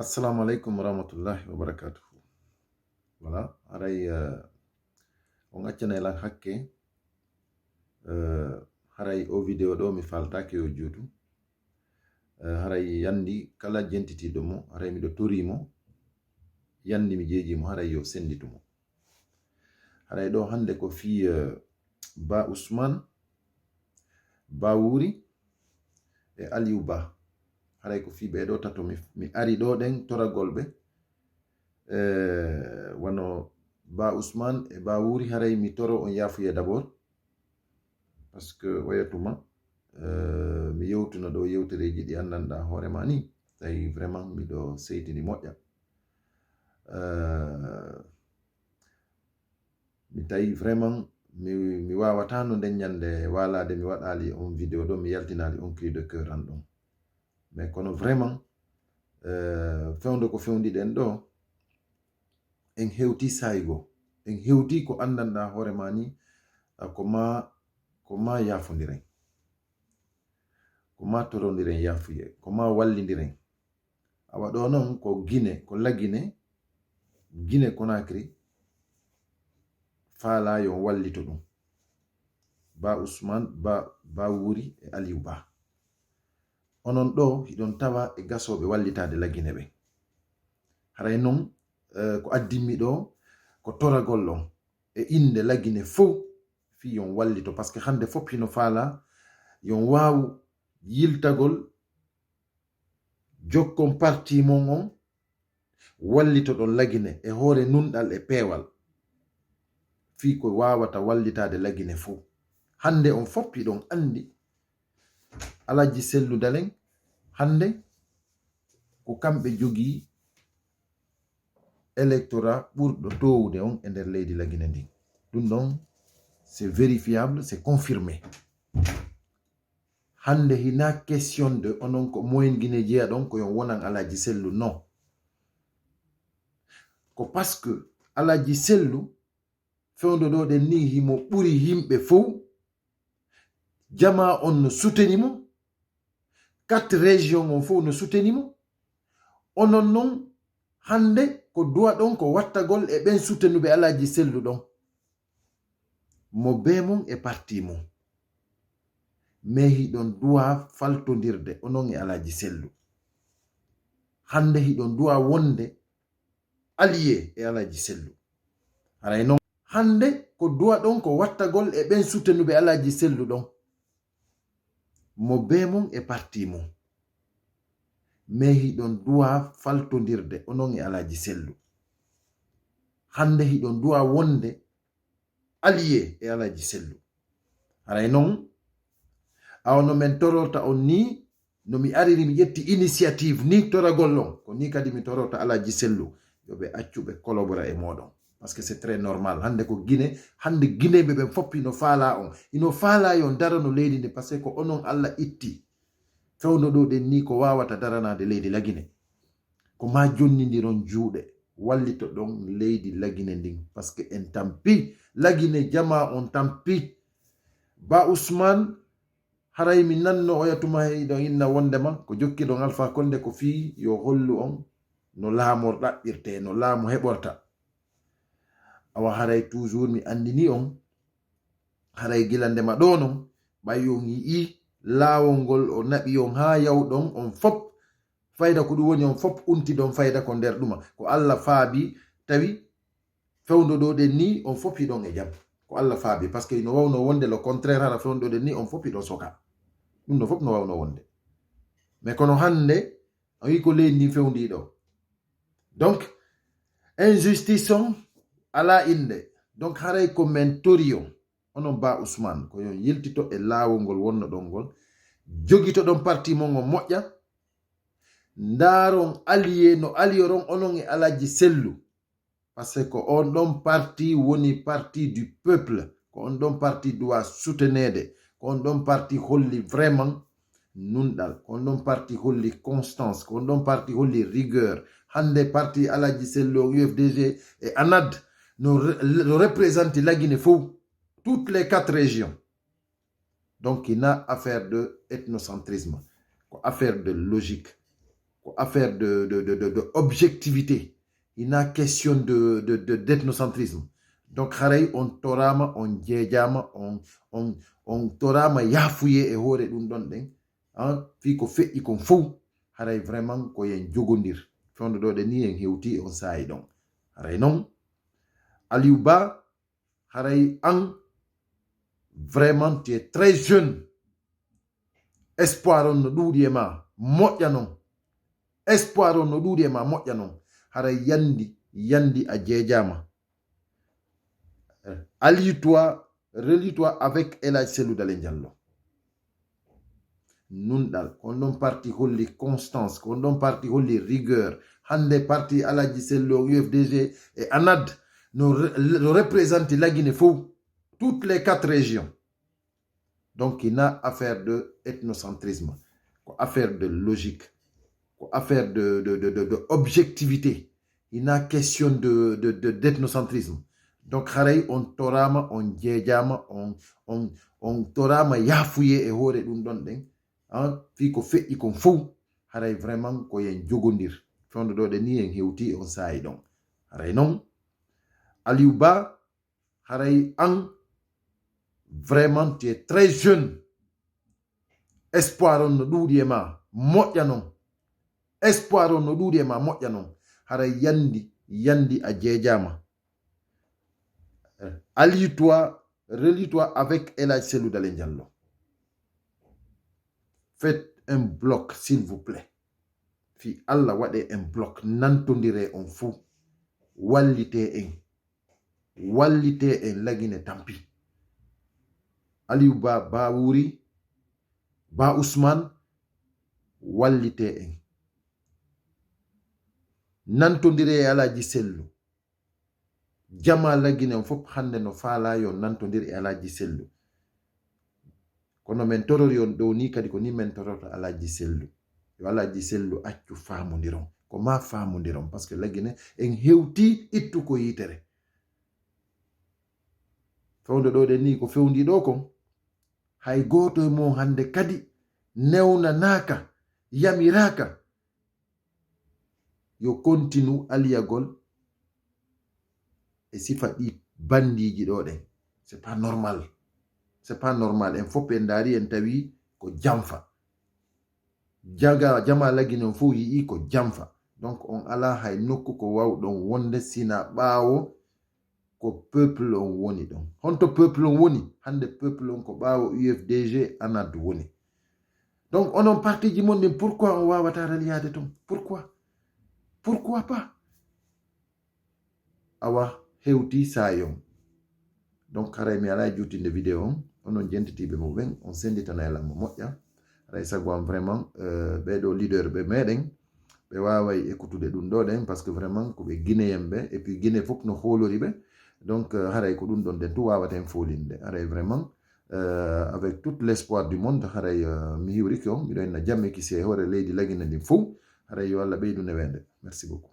Assalamu alaikum warahmatullahi wabarakatuh. Voilà, haray on accana lan hakke haray o video do mi faltake o juutu haray yandi kala jentitiɗo mo haray miɗo torimo yandi mi jeejimo haray yo senditumo haray ɗo hande ko fi Ba Ousmane Ba Wuri e Aliou Ba haray ko fi ɓeɗo tato mi ari ɗo ɗen toragol ɓe wano Ba Ousmane e Ba Wuri haray mi toro on yafuye d'abord parce que wayatuma mi yewtuna ɗo yewtereji ɗi andanɗa hoorema ni tawi vraiment miɗo seytini moƴƴa mi tawi vraiment mi wawata no nden ñande walade mi waɗali on vidéo ɗo mi yaltinali on cri de cœur an ɗon mais kono vraiment fewde ko fewdiɗen ɗo en hewti saygo en hewti ko andanɗa hoorema ni ko ma yafodiren ko ma torodiren yafuye ko ma wallidiren awa ɗo noon ko Guinée ko lagine Guinée Conakry faala yo wallito ɗum Ba Ousmane Ba Wuri e Aliou Ba onon ɗo hiɗon tawa e gasoɓe wallitade lagine ɓe haray noon ko addimmi ɗo ko toragol on e inde lagine fof fi yon wallito par ce que hande fof hino faala yon wawu yiltagol jokkon parti mon on wallito ɗon lagine e hoore nunɗal e peewal fi ko wawata wallitade lagine fof hande on foppi ɗon andi Alaji Sellu Daleng hande ko kamɓe jogi électorat ɓurɗo towude on e nder leydi lagine ndin ɗum ɗon c'est vérifiable, c'est confirmé hande hina question de onon ko moyen Guinée jeeya ɗon ko yon wonan Alaji Sellu non ko parce que Alaji Sellu fewdo ɗo ɗen ni himo ɓuri yimɓe fof jama on no soutenimo 4 régions on fof no soutenimo onon non hande ko duwa ɗon ko wattagol e ɓen soutenuɓe Alaji Sellu ɗon mo be mon e parti mon mais hiɗon duwa faltodirde onon e Alaji Sellu hande hiɗon duwa wonde allié e Alaji Sellu haray non hande ko duwa ɗon ko wattagol e ɓen soutenuɓe Alaji Sellu ɗon mo be mon e parti mon mais hiɗon duwa faltodirde onon e Alaji Sellu hande hiɗon duwa wonde allié e Alaji Sellu haray non awno men tororta on ni no mi ariri mi yetti initiative ni toragol on ko ni kadi mi tororta Alaji Sellu yoɓe accuɓe collabora e moɗon parce que c'est très normal hande ko Guinée hande Guinéɓe ɓen foppi ino faala on ino faala yon darano leydi ndi parce que ko onon Allah itti fewno ɗo ɗen ni ko wawata daranade leydi lagine ko ma jonnidiron juuɗe wallito ɗon leydi lagine ndin parce que en tampi lagine jama on tampi Ba Ousmane haray mi nanno oyatuma ɗon inna wondema ko jokki ɗon Alpha Condé ko fi yo hollu on no laamor ɗaɓɓirte no laamu heɓorta awa haray toujours mi andini on haray gilandema ɗo non ɓay on yii laawol ngol o naɓi on ha yawɗon on fop fayda ko ɗum woni on fop unti ɗon fayda ko nder ɗuma ko Allah faabi tawi fewndo ɗo ɗen ni on fop hiɗon e jam ko Allah faabi par ce que no wawno wonde le contraire hara fewndo ɗen ni on fop hiɗon soka ɗum no fop no wawno wonde mais kono hande on wi ko leydi ndi fewndiɗo donc injustice on ala inde donc haray ko men tori on onon Ba Ousmane ko yon yiltito e laawol ngol wonno ɗon ngol jogito ɗon parti mon on moƴƴa ndaron allié no alliyoron onon e Alaji Sellu parce que on ɗon parti woni parti du peuple ko on ɗon parti doit soutenede ko on ɗon parti holli vraiment nunɗal ko on ɗon parti holli constance ko on ɗon parti holli rigueur hande parti Alaji Sellu UFDG et ANAD no représente la Guinée fof toutes les 4 régions donc il y a affaire de ethnocentrisme affaire de logique affaire de objectivité. Il n'a question d'ethnocentrisme. Donc, on torama, on djejama, on torama yafouye et hore dun don den. Fi ko fe ikon fou. Haray vraiment ko yen jogondir. Fondo do de ni en hewti on saay donc. Haray non. Aliouba, haray an, vraiment tu es très jeune. Espoir on no doudi ma, moƴƴa non. Espoir on no doudi ma, moƴƴa non. Haray yandi a djejama. Allie-toi, relie-toi avec Elhadji Cellou Dalein Diallo. Nundal, qu'on parti holli constance, qu'on parti holli rigueur, hande parti Elhadji Cellou, UFDG et ANAD, nous représentent la Guinée fou, toutes les 4 régions. Donc, il n'a affaire de ethnocentrisme, affaire de logique, affaire de objectivité. Il n'a question d'ethnocentrisme. Donc, on torama, on djejama, on torama yafouye et hore dun don den. Fi ko fe ikon fou. Haray vraiment ko yen jogondir. Fondo do de ni en hewti on saay donc. Haray non. Aliouba, haray an, vraiment tu es très jeune. Espoir on no doudi ma, moƴƴa non. Espoir on no doudi ma, moƴƴa non. Haray yandi a djejama. Allie-toi, relie-toi avec Elhadji Cellou Dalein Diallo. Faites un bloc, s'il vous plaît. Fi Allah wade un bloc. Nantondire on fou. Wallite en lagine tampi. Aliouba ba wuri, ba Ousmane, wallite en. Nantondire Elhadji Cellou. Jama lagine on fop hande no fala yon nantondir e Elhadji Cellou. Kono men torori on do ni kadi ko ni men torota Elhadji Cellou. Yo Elhadji Cellou accu famondiron. Ko ma famondiron parce que lagine en hewti ittu ko yitere. Fawde do de ni ko fewndi do kon. Hay goto mo hande kadi newna naka yamiraka. Yo continue aliyagol. Et si fadi bandi do den, c'est pas normal. C'est pas normal. Il faut pendari en tawi ko jamfa. Jama lagine on fo yi ko jamfa. Donc on ala hay nokku ko waw don wonde sina bawo ko peuple on woni don. Honto peuple on woni, hande peuple on ko bawo UFDG ANAD woni. Donc on en parti du monde, pourquoi on wawata reliade ton? Pourquoi? Pourquoi pas? Awa hewti sayon. Donc haray mi ala jutinde vidéo on jentitibe mo ben on senditana ela mo moƴƴa haray sagwam vraiment ɓeɗo leader ɓe meɗen ɓe waway écoutude ɗum ɗo ɗen parce que vraiment ko ɓe guinéen ɓe et puis guiné fof no holori ɓe donc haray ko ɗum ɗon den tu wawaten folinde haray vraiment avec tout l'espoir du monde haray mi hiwriki on miɗo henna jamme kisi e hoore leydi lagine ndin fou haray yo Allah ɓeydu newende. Merci beaucoup.